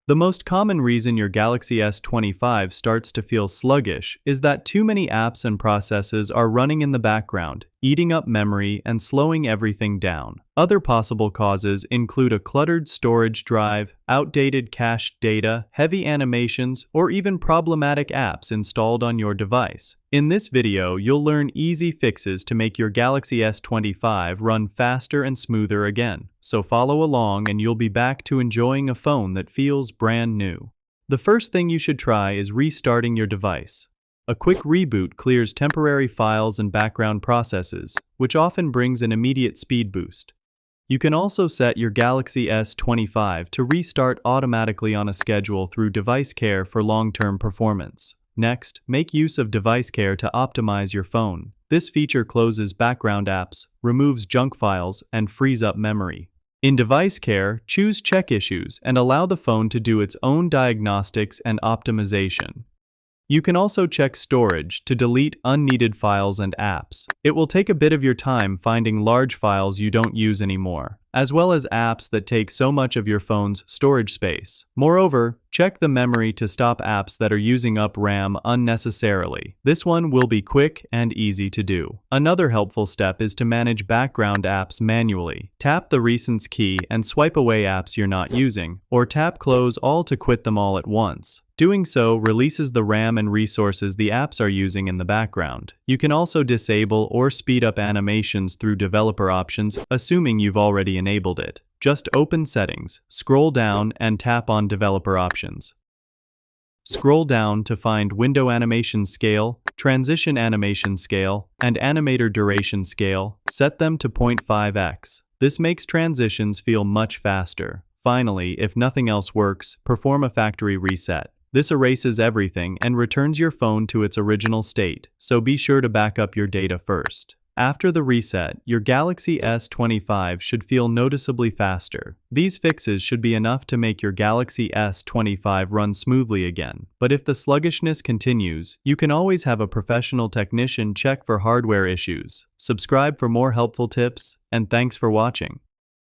The most common reason your Galaxy S25 starts to feel sluggish is that too many apps and processes are running in the background, eating up memory and slowing everything down. Other possible causes include a cluttered storage drive, outdated cached data, heavy animations, or even problematic apps installed on your device. In this video, you'll learn easy fixes to make your Galaxy S25 run faster and smoother again. So follow along and you'll be back to enjoying a phone that feels brand new. The first thing you should try is restarting your device. A quick reboot clears temporary files and background processes, which often brings an immediate speed boost. You can also set your Galaxy S25 to restart automatically on a schedule through Device Care for long-term performance. Next, make use of Device Care to optimize your phone. This feature closes background apps, removes junk files, and frees up memory. In Device Care, choose Check Issues and allow the phone to do its own diagnostics and optimization. You can also check storage to delete unneeded files and apps. It will take a bit of your time finding large files you don't use anymore, as well as apps that take so much of your phone's storage space. Moreover, check the memory to stop apps that are using up RAM unnecessarily. This one will be quick and easy to do. Another helpful step is to manage background apps manually. Tap the Recents key and swipe away apps you're not using, or tap Close All to quit them all at once. Doing so releases the RAM and resources the apps are using in the background. You can also disable or speed up animations through developer options, assuming you've already enabled it. Just open Settings, scroll down and tap on Developer Options. Scroll down to find Window Animation Scale, Transition Animation Scale, and Animator Duration Scale. Set them to 0.5x. This makes transitions feel much faster. Finally, if nothing else works, perform a factory reset. This erases everything and returns your phone to its original state, so be sure to back up your data first. After the reset, your Galaxy S25 should feel noticeably faster. These fixes should be enough to make your Galaxy S25 run smoothly again. But if the sluggishness continues, you can always have a professional technician check for hardware issues. Subscribe for more helpful tips, and thanks for watching.